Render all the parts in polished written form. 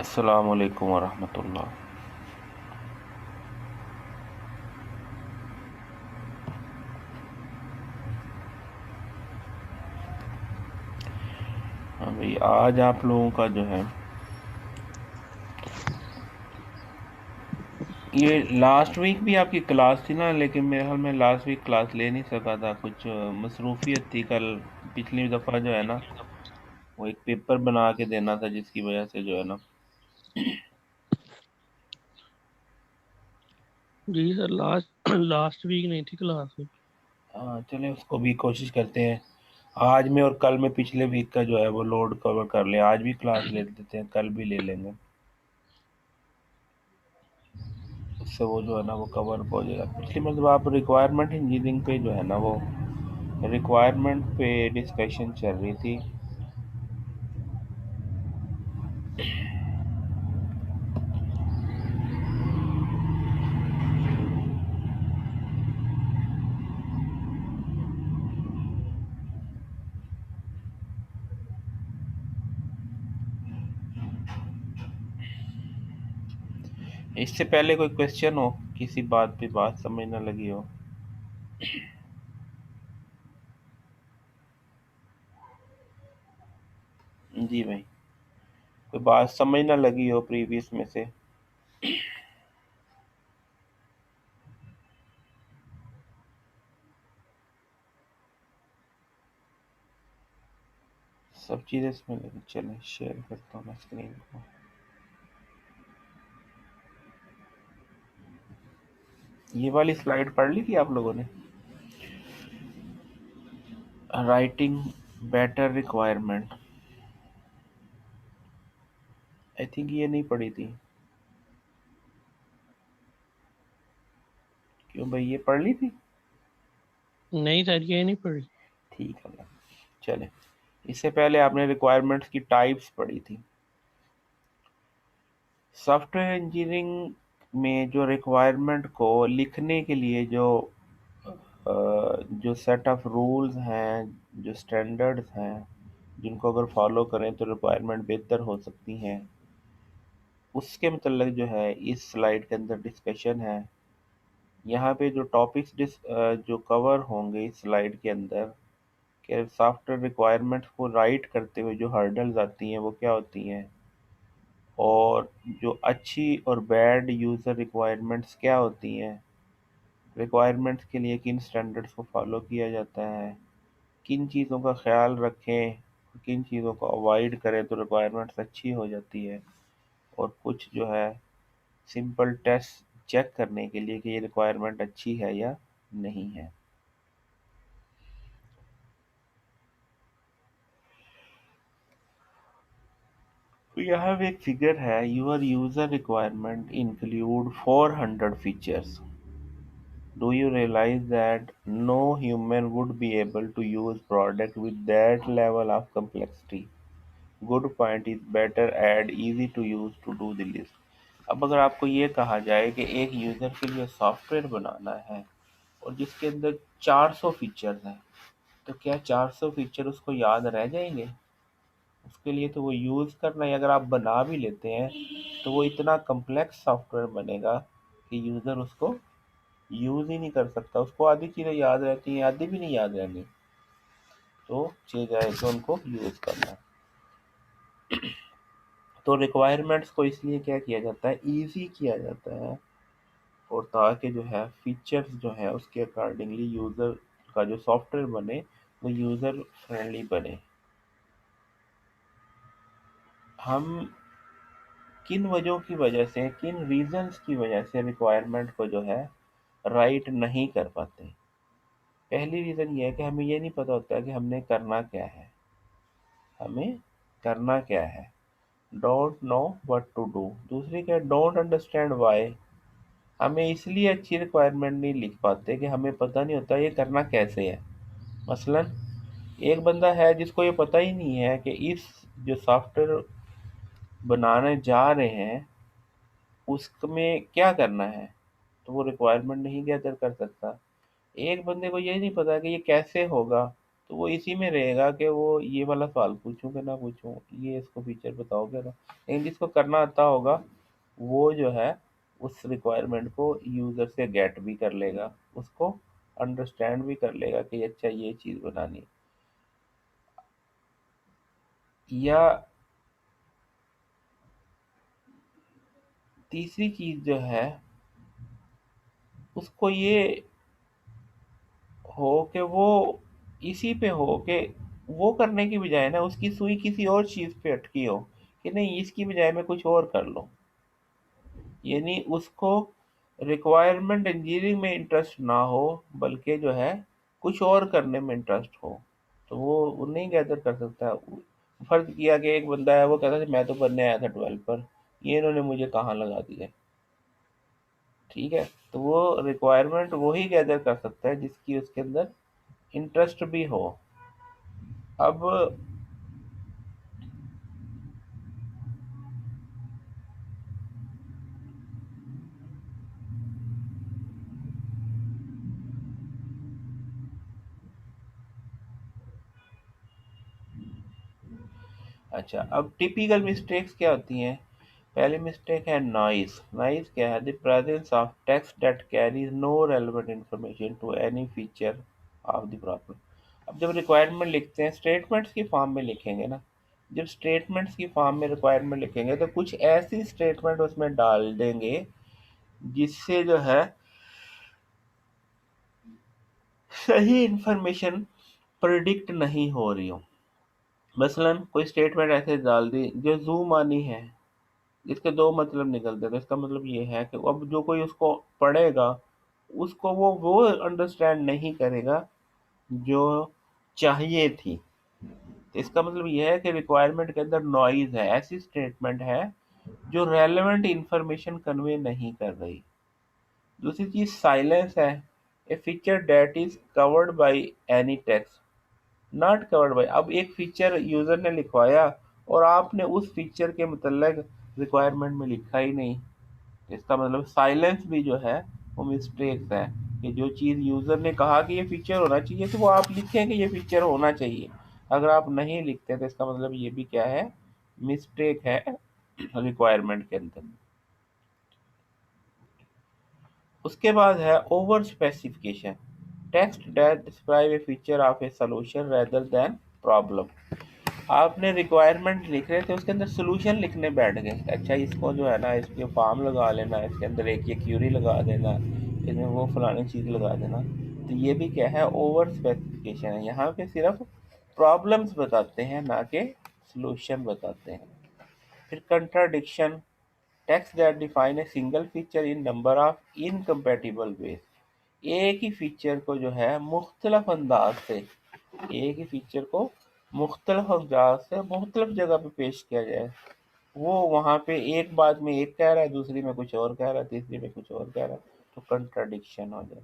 अस्सलाम वालेकुम वरहमतुल्लाह। हाँ भाई, आज आप लोगों का जो है ये लास्ट वीक भी आपकी क्लास थी ना, लेकिन मेरे ख्याल में लास्ट वीक क्लास ले नहीं सका था, कुछ मसरूफियत थी। कल पिछली दफ़ा जो है ना, वो एक पेपर बना के देना था, जिसकी वजह से जो है ना। जी सर, लास्ट लास्ट वीक नहीं थी क्लास में। हाँ, चले उसको भी कोशिश करते हैं। आज में और कल में पिछले वीक का जो है वो लोड कवर कर लें। आज भी क्लास ले लेते हैं, कल भी ले लेंगे। उससे वो जो है ना वो कवर हो जाएगा। पिछली मतलब आप रिक्वायरमेंट इंजीनियरिंग पे जो है ना, वो रिक्वायरमेंट पे डिस्कशन चल रही थी। इससे पहले कोई क्वेश्चन हो, किसी बात पे बात समझ ना लगी हो? जी भाई, कोई बात समझ ना लगी हो प्रीवियस में से? सब चीज़ें इसमें लगी। चलें, शेयर करता हूँ मैं स्क्रीन को। ये वाली स्लाइड पढ़ ली थी आप लोगों ने? Writing better requirement. I think ये नहीं पढ़ी थी। क्यों भाई, ये पढ़ ली थी? नहीं सर, ये नहीं पढ़ी। ठीक है भाई, चलें। इससे पहले आपने रिक्वायरमेंट्स की टाइप्स पढ़ी थी। सॉफ्टवेयर इंजीनियरिंग में जो रिक्वायरमेंट को लिखने के लिए जो सेट ऑफ रूल्स हैं, जो स्टैंडर्ड्स हैं, जिनको अगर फॉलो करें तो रिक्वायरमेंट बेहतर हो सकती हैं, उसके मतलब जो है इस स्लाइड के अंदर डिस्कशन है। यहाँ पे जो टॉपिक्स जो कवर होंगे इस स्लाइड के अंदर, कि सॉफ्टवेयर रिक्वायरमेंट्स को राइट करते हुए जो हर्डल्स आती हैं वो क्या होती हैं, और जो अच्छी और बैड यूज़र रिक्वायरमेंट्स क्या होती हैं, रिक्वायरमेंट्स के लिए किन स्टैंडर्ड्स को फॉलो किया जाता है, किन चीज़ों का ख्याल रखें, किन चीज़ों को अवॉइड करें तो रिक्वायरमेंट्स अच्छी हो जाती है, और कुछ जो है सिंपल टेस्ट चेक करने के लिए कि ये रिक्वायरमेंट अच्छी है या नहीं है। तो यहाँ पे एक फिगर है, your user requirement include 400 features. Do you realize that no human would be able to use product with that level of complexity? Good point is better add easy to use to do the list. अब अगर आपको ये कहा जाए कि एक user के लिए सॉफ्टवेयर बनाना है और जिसके अंदर 400 फीचर्स हैं, तो क्या 400 फीचर उसको याद रह जाएंगे? उसके लिए तो वो यूज़ करना है। अगर आप बना भी लेते हैं तो वो इतना कम्प्लेक्स सॉफ्टवेयर बनेगा कि यूज़र उसको यूज़ ही नहीं कर सकता। उसको आधी चीज़ें याद रहती हैं, आधी भी नहीं याद रहनी। तो चीज़ है तो उनको यूज़ करना है। तो रिक्वायरमेंट्स को इसलिए क्या किया जाता है, ईजी किया जाता है, और ताकि जो है फीचर्स जो है उसके अकॉर्डिंगली यूज़र का जो सॉफ्टवेयर बने वो यूज़र फ्रेंडली बने। हम किन वजहों की वजह से, किन रीजंस की वजह से रिक्वायरमेंट को जो है राइट नहीं कर पाते? पहली रीज़न ये है कि हमें ये नहीं पता होता कि हमने करना क्या है। हमें करना क्या है, don't know what to do. दूसरी क्या, डोंट अंडरस्टैंड व्हाई। हमें इसलिए अच्छी रिक्वायरमेंट नहीं लिख पाते कि हमें पता नहीं होता ये करना कैसे है। मसलन एक बंदा है जिसको ये पता ही नहीं है कि इस जो सॉफ्टवेयर बनाने जा रहे हैं उसमें क्या करना है, तो वो रिक्वायरमेंट नहीं गैदर कर सकता। एक बंदे को ये नहीं पता कि ये कैसे होगा, तो वो इसी में रहेगा कि वो ये वाला सवाल पूछूं कि ना पूछूं, ये इसको फीचर बताओगे ना। लेकिन जिसको करना आता होगा वो जो है उस रिक्वायरमेंट को यूज़र से गेट भी कर लेगा, उसको अंडरस्टैंड भी कर लेगा कि अच्छा ये चीज़ बनानी है। या तीसरी चीज़ जो है उसको ये हो कि वो इसी पे हो कि वो करने की बजाय ना उसकी सुई किसी और चीज़ पे अटकी हो, कि नहीं इसकी बजाय मैं कुछ और कर लूँ। यानी उसको रिक्वायरमेंट इंजीनियरिंग में इंटरेस्ट ना हो, बल्कि जो है कुछ और करने में इंटरेस्ट हो, तो वो नहीं गैदर कर सकता। फर्ज किया कि एक बंदा है वो कहता है मैं तो बनने आया था डेवलपर, ये इन्होंने मुझे कहाँ लगा दिया। ठीक है, तो वो रिक्वायरमेंट वो ही गैदर कर सकता है जिसकी उसके अंदर इंटरेस्ट भी हो। अब अच्छा, अब टिपिकल मिस्टेक्स क्या होती हैं। पहली मिस्टेक है नॉइज। नॉइज क्या है? The presence of text that carries no relevant information to any feature of the problem. अब जब रिक्वायरमेंट लिखते हैं स्टेटमेंट्स की फॉर्म में लिखेंगे ना, जब स्टेटमेंट्स की फॉर्म में रिक्वायरमेंट लिखेंगे तो कुछ ऐसी स्टेटमेंट उसमें डाल देंगे जिससे जो है सही इंफॉर्मेशन प्रिडिक्ट नहीं हो रही हो। मसलन कोई स्टेटमेंट ऐसे डाल दी जो जूम आनी है, इसके दो मतलब निकलते थे। इसका मतलब ये है कि अब जो कोई उसको पढ़ेगा उसको वो अंडरस्टैंड नहीं करेगा जो चाहिए थी। तो इसका मतलब ये है कि रिक्वायरमेंट के अंदर नॉइज है, ऐसी स्टेटमेंट है जो रेलेवेंट इंफॉर्मेशन कन्वे नहीं कर रही। दूसरी चीज साइलेंस है। A feature that is covered by any text not covered by. अब एक फीचर यूजर ने लिखवाया और आपने उस फीचर के मतलब रिक्वायरमेंट में लिखा ही नहीं, इसका मतलब साइलेंस भी जो है वो मिस्टेक्स है। कि जो चीज़ यूज़र ने कहा कि ये फीचर होना चाहिए तो वो आप लिखें कि ये फीचर होना चाहिए। अगर आप नहीं लिखते तो इसका मतलब ये भी क्या है, मिस्टेक है रिक्वायरमेंट के अंदर। उसके बाद है over specification. Text that describe A feature of A solution rather than problem. आपने रिक्वायरमेंट लिख रहे थे उसके अंदर सोल्यूशन लिखने बैठ गए। अच्छा इसको जो है ना इसके फॉर्म लगा लेना, इसके अंदर एक ये क्यूरी लगा देना, इसमें वो फलानी चीज़ लगा देना। तो ये भी क्या है, ओवर स्पेसिफिकेशन है। यहाँ पे सिर्फ प्रॉब्लम्स बताते हैं ना कि सोल्यूशन बताते हैं। फिर contradiction. Text that define a single feature in number of incompatible ways. एक ही फीचर को जो है मुख्तलिफ अंदाज से, एक ही फीचर को मुख्तलिफ अंदाज से मुख्तलिफ जगह पे पेश किया जाए, वो वहाँ पे एक बात में एक कह रहा है, दूसरी में कुछ और कह रहा है, तीसरी में कुछ और कह रहा है, तो कंट्राडिक्शन हो जाए।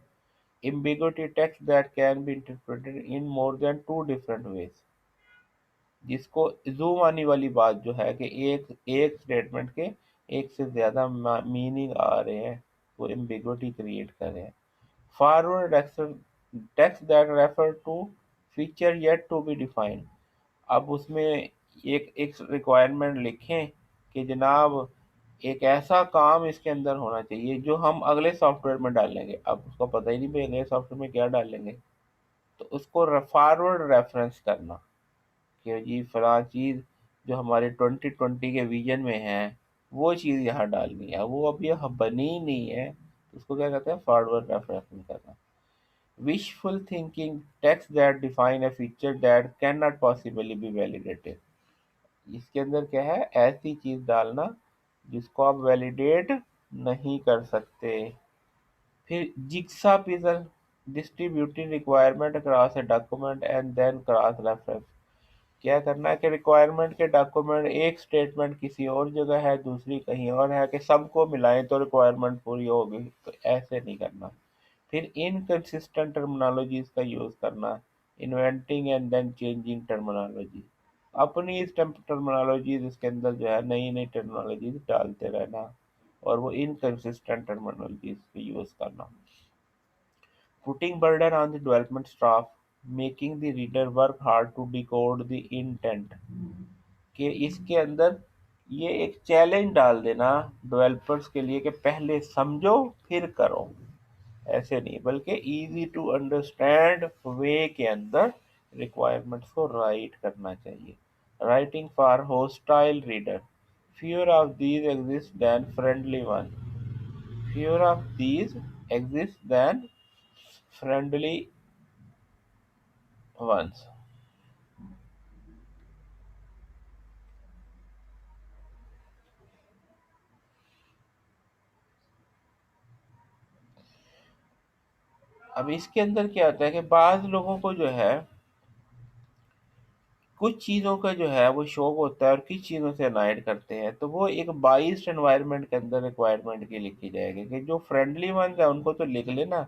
Ambiguity. Text that can be interpreted in more than two different ways. जिसको जूम आने वाली बात जो है कि एक एक स्टेटमेंट के एक से ज्यादा मीनिंग आ रहे हैं, वो एम्बिगुइटी क्रिएट कर रहे हैं। Forward text that refer to feature yet to be defined. अब उसमें एक एक रिक्वायरमेंट लिखें कि जनाब एक ऐसा काम इसके अंदर होना चाहिए जो हम अगले सॉफ्टवेयर में डालेंगे। अब उसको पता ही नहीं भाई अगले सॉफ्टवेयर में क्या डालेंगे, तो उसको फॉरवर्ड रेफरेंस करना कि जी फलां चीज़ जो हमारे 2020 के विजन में है वो चीज़ यहाँ डालनी है, वो अभी यहाँ बनी ही नहीं है, तो उसको क्या कहते हैं, फॉरवर्ड रेफरेंस करना। Wishful thinking, text that define a feature that cannot possibly be validated। इसके अंदर क्या है, ऐसी चीज डालना जिसको आप वैलिडेट नहीं कर सकते। फिर jigsaw puzzle. Distributing requirement across a document and then cross reference. क्या करना है कि रिक्वायरमेंट के डॉक्यूमेंट एक स्टेटमेंट किसी और जगह है दूसरी कहीं और है, कि सबको मिलाएं तो रिक्वायरमेंट पूरी होगी, तो ऐसे नहीं करना। फिर इनकंसिस्टेंट टर्मिनोलॉजीज का यूज़ करना। Inventing and then changing terminology. अपनी इस टर्मिनोलॉजीज इसके अंदर जो है नई नई टर्मिनोलॉजीज डालते रहना, और वो इनकंसिस्टेंट टर्मिनोलॉजीज का यूज़ करना। Putting burden on the development staff. Making the reader work hard to decode the intent, कि इसके अंदर ये एक चैलेंज डाल देना डेवलपर्स के लिए कि पहले समझो फिर करो। ऐसे नहीं, बल्कि इजी टू अंडरस्टैंड वे के अंदर रिक्वायरमेंट्स को राइट करना चाहिए। Writing for hostile reader, fewer of these exist than friendly one, fewer of these exist than friendly ones। अब इसके अंदर क्या होता है कि बाज लोगों को जो है कुछ चीज़ों का जो है वो शौक होता है और किस चीज़ों से अनाइड करते हैं, तो वो एक बाइस्ड एनवायरनमेंट के अंदर रिक्वायरमेंट की लिखी जाएगी कि जो फ्रेंडली वंस है उनको तो लिख लेना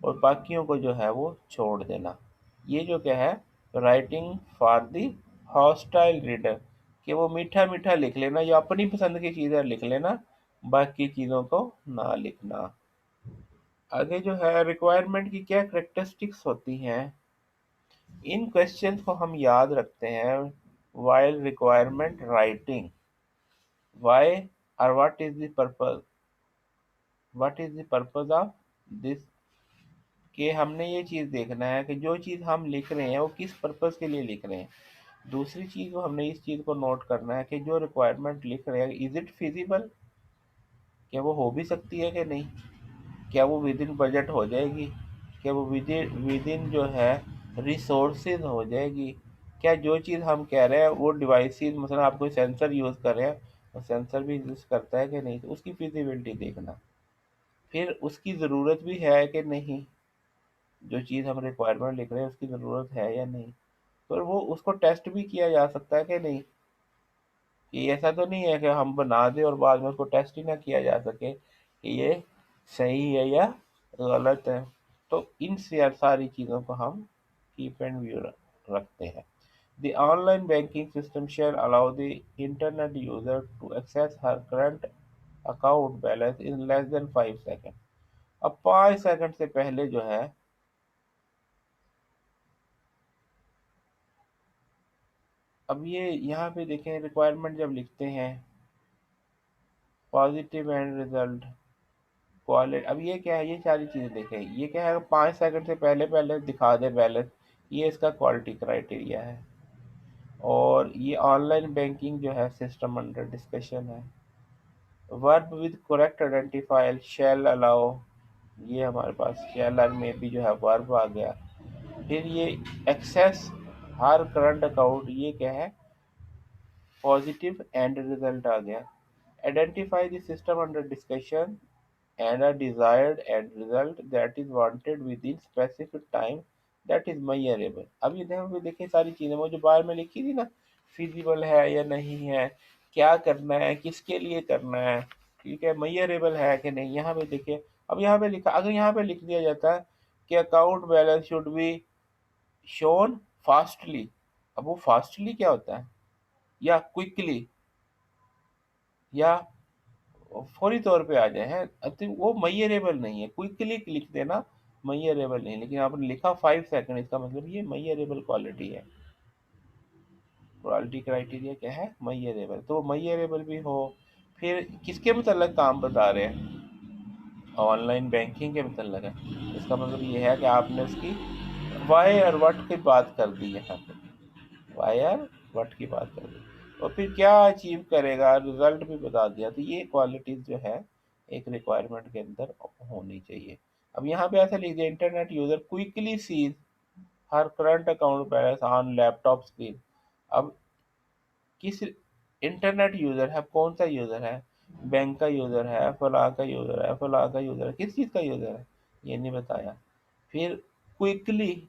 और बाकियों को जो है वो छोड़ देना। ये जो क्या है, writing for the hostile reader, कि वो मीठा मीठा लिख लेना, जो अपनी पसंद की चीज़ें लिख लेना, बाकी चीज़ों को ना लिखना। आगे जो है रिक्वायरमेंट की क्या करेक्टरिस्टिक्स होती हैं, इन क्वेश्चंस को हम याद रखते हैं while requirement writing। why or what is the purpose of this, कि हमने ये चीज़ देखना है कि जो चीज़ हम लिख रहे हैं वो किस पर्पस के लिए लिख रहे हैं। दूसरी चीज़ को हमने इस चीज़ को नोट करना है कि जो रिक्वायरमेंट लिख रहे हैं इज इट फिजिबल, क्या वो हो भी सकती है कि नहीं, क्या वो विद इन बजट हो जाएगी, क्या वो विद इन जो है रिसोर्सेज हो जाएगी, क्या जो चीज़ हम कह रहे हैं वो डिवाइसेस, मतलब आप कोई सेंसर यूज़ कर रहे हैं और सेंसर भी एग्जिस्ट करता है कि नहीं, तो उसकी फिजिबिलिटी देखना। फिर उसकी ज़रूरत भी है कि नहीं, जो चीज़ हम रिक्वायरमेंट लिख रहे हैं उसकी ज़रूरत है या नहीं, तो वो उसको टेस्ट भी किया जा सकता है कि नहीं, कि ऐसा तो नहीं है कि हम बना दें और बाद में उसको टेस्ट ही ना किया जा सके कि ये सही है या गलत है। तो इन सारी चीज़ों को हम कीप एंड व्यू रखते हैं। The online banking system shall allow the internet user to access her current account balance in less than 5 seconds। अब 5 सेकंड से पहले जो है, अब ये यहाँ पे देखें रिक्वायरमेंट जब लिखते हैं पॉजिटिव एंड रिजल्ट क्वालिटी, अब ये क्या है, ये सारी चीज़ें देखें, ये क्या है, 5 सेकंड से पहले पहले दिखा दे बैलेंस, ये इसका क्वालिटी क्राइटेरिया है। और ये ऑनलाइन बैंकिंग जो है सिस्टम अंडर डिस्कशन है। Verb with correct identifier shall allow, ये हमारे पास शैलर में भी जो है वर्ब आ गया। फिर ये एक्सेस हर करंट अकाउंट, ये क्या है, पॉजिटिव एंड रिजल्ट आ गया। Identify the system under discussion and a desired end result that is wanted within specific time that is measurable। अब ये देखिए सारी चीज़ें वो जो बाहर में लिखी थी ना, फिजिबल है या नहीं है, क्या करना है, किसके लिए करना है, ठीक है, measurable है कि नहीं, यहाँ पे देखिए। अब यहाँ पे लिखा, अगर यहाँ पे लिख दिया जाता है कि account balance should be shown fastly, अब वो फास्टली क्या होता है, या क्विकली, या फौरी तौर पे आ जाए हैं, अति वो मैयरेबल नहीं है। क्विकली लिख देना मैयरेबल नहीं, लेकिन आपने लिखा 5 सेकंड, इसका मतलब ये मैयरेबल क्वालिटी है। क्वालिटी क्राइटेरिया क्या है, मैयरेबल, तो मैयरेबल भी हो। फिर किसके मतलब काम बता रहे हैं, ऑनलाइन बैंकिंग के मतलब है, इसका मतलब ये है कि आपने उसकी वाई और वट की बात कर दी यहाँ पे, वाई और वट की बात कर दी, और फिर क्या अचीव करेगा, रिजल्ट भी बता दिया। तो ये क्वालिटीज जो है एक रिक्वायरमेंट के अंदर होनी चाहिए। अब यहाँ पे ऐसा लिख दिया, internet user quickly seize her current account balance on laptop screen. अब किस इंटरनेट यूजर है, कौन सा यूजर है, बैंक का यूजर है, फलां का यूजर है, फलां का यूजर है, किस चीज का यूजर है, ये नहीं बताया। फिर क्विकली,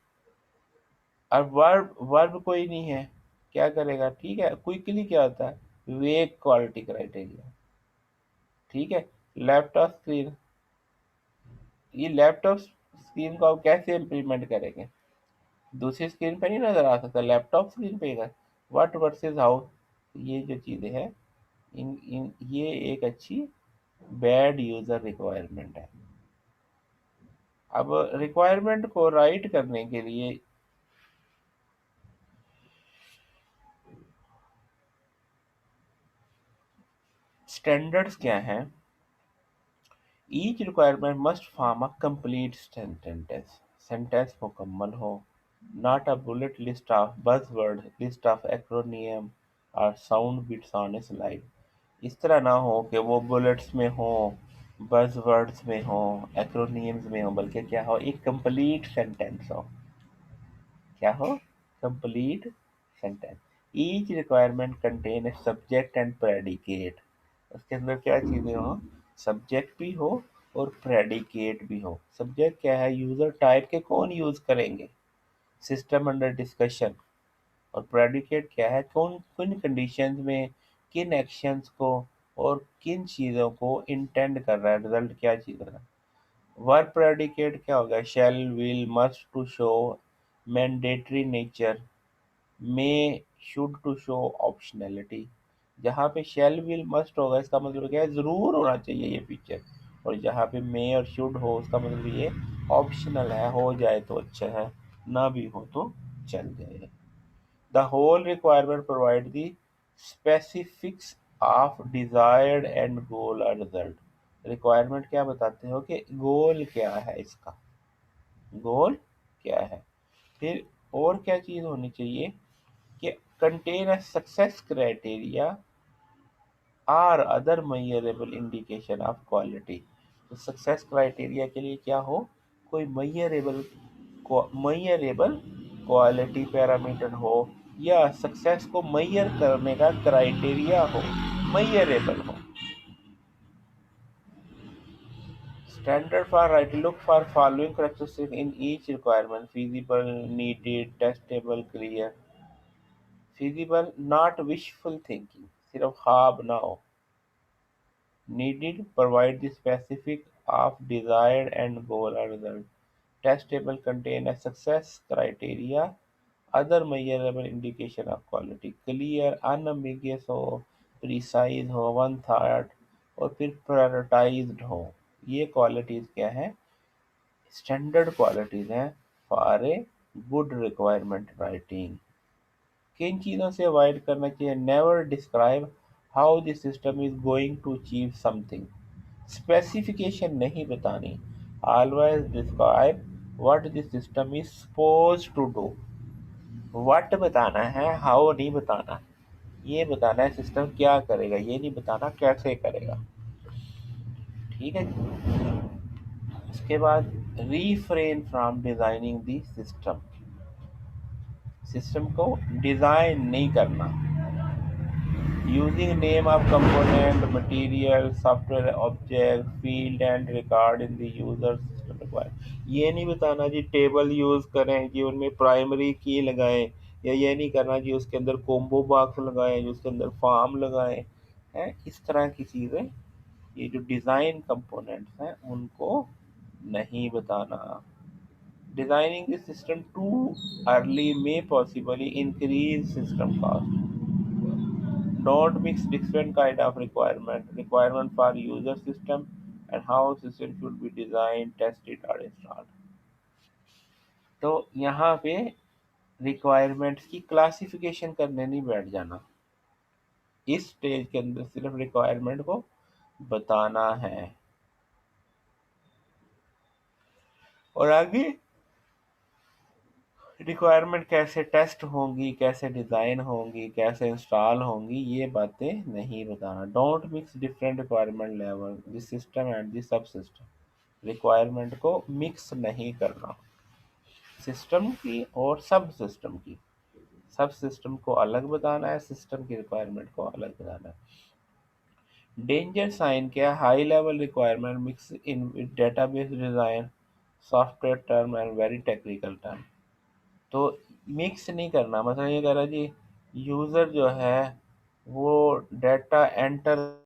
और वर्ब वर्ब कोई नहीं है, क्या करेगा, ठीक है, क्विकली क्या होता है, वेग क्वालिटी क्राइटेरिया, ठीक है। लैपटॉप स्क्रीन, ये लैपटॉप स्क्रीन को आप कैसे इम्प्लीमेंट करेंगे, दूसरी स्क्रीन पे नहीं नजर आ सकता, लैपटॉप स्क्रीन पे है। व्हाट वर्सेस हाउ, ये जो चीजें हैं, इन इन ये एक अच्छी बैड यूजर रिक्वायरमेंट है। अब रिक्वायरमेंट को राइट करने के लिए स्टैंडर्ड्स क्या हैं? Each requirement must form a complete sentence, sentence मुकम्मल हो, not a bullet list of buzzword, list of acronym और sound bits on a slide. इस तरह ना हो कि वो बुलेट्स में हो, बज़वर्ड्स में हो, एक्रोनियम्स में हो, बल्कि क्या हो, एक कंप्लीट सेंटेंस हो। क्या हो? Complete sentence. Each requirement contain a subject and predicate. उसके अंदर क्या चीज़ें हो? सब्जेक्ट भी हो और प्रेडिकेट भी हो। सब्जेक्ट क्या है? यूज़र टाइप के कौन यूज़ करेंगे, सिस्टम अंडर डिस्कशन। और प्रेडिकेट क्या है? कौन किन कंडीशंस में किन एक्शंस को और किन चीज़ों को इंटेंड कर रहा है, रिजल्ट क्या चीज़ है। वर्ब प्रेडिकेट क्या होगा? Shall, will, must to show mandatory nature, may, should to show optionality. जहाँ पे शैल, विल, मस्ट होगा इसका मतलब क्या है? ज़रूर होना चाहिए ये फीचर। और जहाँ पे मे और शुड हो उसका मतलब ये ऑप्शनल है, हो जाए तो अच्छा है, ना भी हो तो चल जाए। The whole requirement provide the specifics of desired end goal or result। Requirement क्या बताते हो कि गोल क्या है इसका, गोल क्या है। फिर और क्या चीज़ होनी चाहिए कि contain a success criteria or other measurable indication of quality. तो सक्सेस क्राइटेरिया के लिए क्या हो? कोई मेजरेबल क्वालिटी पैरामीटर हो, या सक्सेस को मेजर करने का क्राइटेरिया हो, मेजरेबल हो। Standard for right, look for following characteristic in each requirement: feasible, needed, testable, clear. Feasible, not wishful thinking, सिर्फ ख्वाब ना हो। Needed, provide the specific of desired end goal or result. Testable, contain a success criteria, other measurable indication of quality. Clear, unambiguous हो, precise हो, one thought और फिर prioritized हो। ये क्वालिटीज क्या है? स्टैंडर्ड क्वालिटीज हैं for a good requirement writing. किन चीज़ों से अवॉइड करना चाहिए? Never describe how the system is going to achieve something, specification नहीं बतानी। Always describe what the system is suppose to do. What बताना है, हाउ नहीं बताना। ये बताना है सिस्टम क्या करेगा, ये नहीं बताना कैसे करेगा। ठीक है जी। उसके बाद refrain from designing the system. System को डिजाइन नहीं करना। Using name of component, material, software object, field and record in the user system required। ये नहीं बताना जी टेबल यूज करें जी, उनमें प्राइमरी की लगाएं, या ये नहीं करना जी उसके अंदर कॉम्बो बॉक्स लगाएं, जो उसके अंदर फॉर्म लगाएं हैं। इस तरह की चीज़ें, ये जो डिज़ाइन कंपोनेंट्स हैं उनको नहीं बताना। Designing the system too early may possibly increase system cost। Don't mix different kind of requirement for user system and how system should be designed, tested or installed। तो यहाँ पे रिक्वायरमेंट्स की classification करने नहीं बैठ जाना। इस स्टेज के अंदर सिर्फ रिक्वायरमेंट को बताना है। और आगे रिक्वायरमेंट कैसे टेस्ट होंगी, कैसे डिज़ाइन होंगी, कैसे इंस्टॉल होंगी, ये बातें नहीं बताना। Don't mix different requirement level, the system and the sub system. Requirement को मिक्स नहीं करना, सिस्टम की और सब सिस्टम की। सब सिस्टम को अलग बताना है, सिस्टम की रिक्वायरमेंट को अलग बताना है। डेंजर साइन क्या? High level requirement mix in with database design, software term and very technical term. तो मिक्स नहीं करना। मतलब ये कह रहा जी यूज़र जो है वो डाटा एंटर